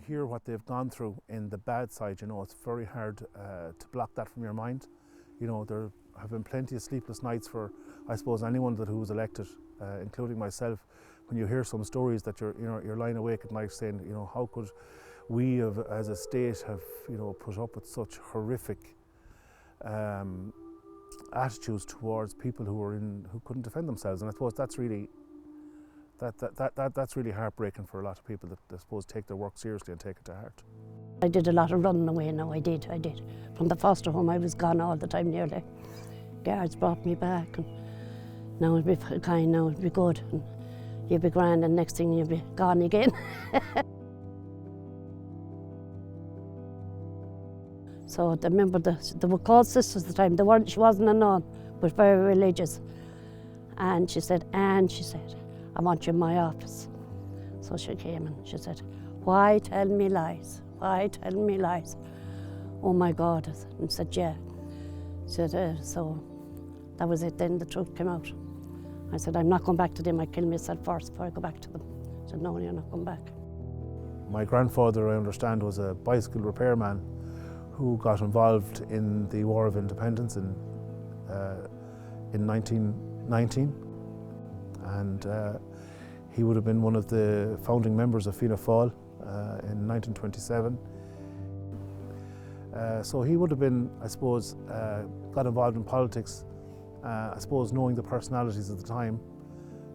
hear what they've gone through in the bad side, you know, it's very hard to block that from your mind. You know, there have been plenty of sleepless nights for, I suppose, anyone who was elected, including myself, when you hear some stories that you're lying awake at night saying, you know, how could we as a state have, you know, put up with such horrific attitudes towards people who couldn't defend themselves. And I suppose that's really that's really heartbreaking for a lot of people that, I suppose, take their work seriously and take it to heart. I did a lot of running away now, I did. From the foster home I was gone all the time nearly. Guards brought me back, and now it'll be kind, now it'll be good, and you'll be grand, and next thing you'll be gone again. So I remember they were called sisters at the time. She wasn't a nun, but very religious. And she said, I want you in my office. So she came and she said, why tell me lies? Why tell me lies? Oh my God. And said, yeah. She said, so that was it then, the truth came out. I said, I'm not going back to them. I kill myself first before I go back to them. She said, no, you're not going back. My grandfather, I understand, was a bicycle repairman who got involved in the War of Independence in 1919. And he would have been one of the founding members of Fianna Fáil in 1927. So he would have been, I suppose, got involved in politics, I suppose, knowing the personalities at the time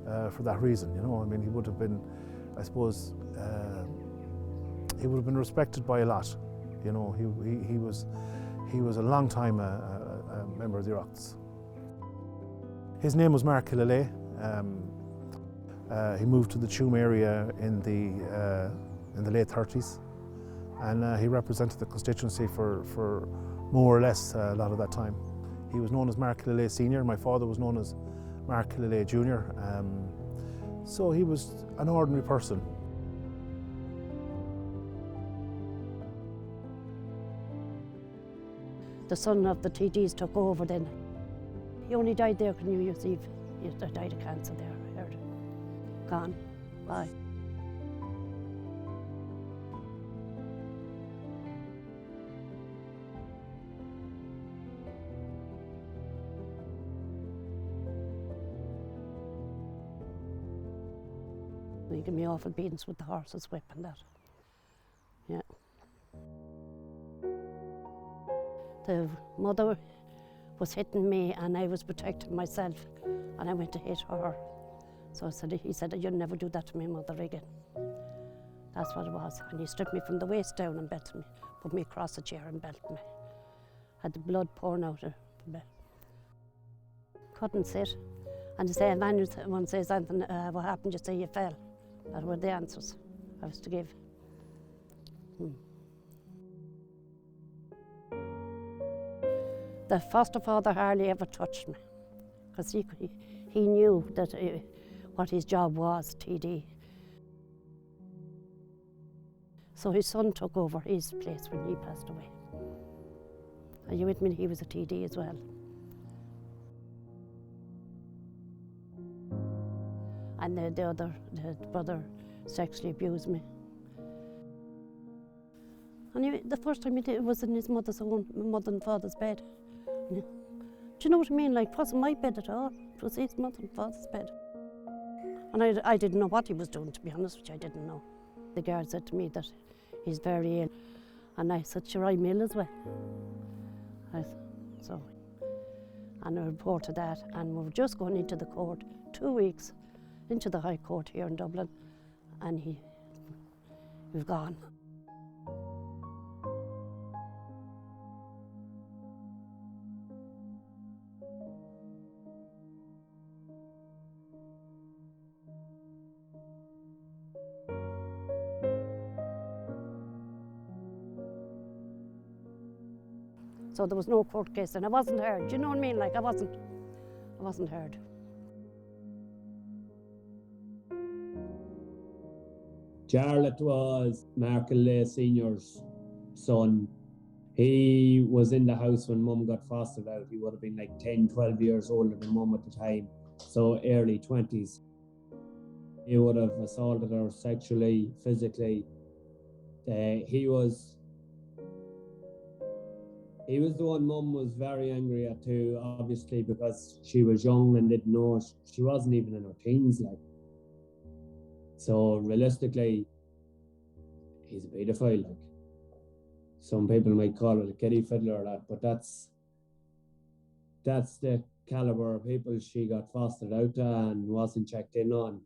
for that reason, you know. I mean, he would have been, I suppose, he would have been respected by a lot. You know, he was a long time a member of the Oireachtas. His name was Mark Killalay. He moved to the Tuam area in the late 30s, and he represented the constituency for more or less a lot of that time. He was known as Mark Killalay Senior. My father was known as Mark Killalay Junior. So he was an ordinary person. The son of the TDs took over then. He only died there on New Year's Eve. He died of cancer there, I heard. Gone. Bye. He gave me awful beatings with the horse's whip and that. Yeah. The mother was hitting me and I was protecting myself, and I went to hit her. So he said, you'll never do that to me, mother, again. That's what it was. And he stripped me from the waist down and belted me, put me across a chair and belted me. Had the blood pouring out of the bed. Couldn't sit. And they say, if anyone says anything, what happened, you say you fell. That were the answers I was to give. The foster father hardly ever touched me, because he knew that what his job was, TD. So his son took over his place when he passed away. Are you with me? He was a TD as well. And the brother sexually abused me. And the first time he did it was in his mother and father's bed. Do you know what I mean? Like, it wasn't my bed at all. It was his mother and father's bed. And I didn't know what he was doing, to be honest with you, I didn't know. The guard said to me that he's very ill. And I said, sure, I'm ill as well. And I reported that, and we were just going into the court, 2 weeks, into the High Court here in Dublin, and he was gone. So there was no court case, and I wasn't heard. Do you know what I mean? Like, I wasn't heard. Charlotte was Mark Killalay Senior's son. He was in the house when Mum got fostered out. He would have been like 10, 12 years older than Mum at the time, so early 20s. He would have assaulted her sexually, physically. He was the one Mum was very angry at too, obviously, because she was young and didn't know. She wasn't even in her teens, like. So realistically, he's a paedophile, like. Some people might call it a kiddie fiddler or that, but that's the caliber of people she got fostered out to and wasn't checked in on.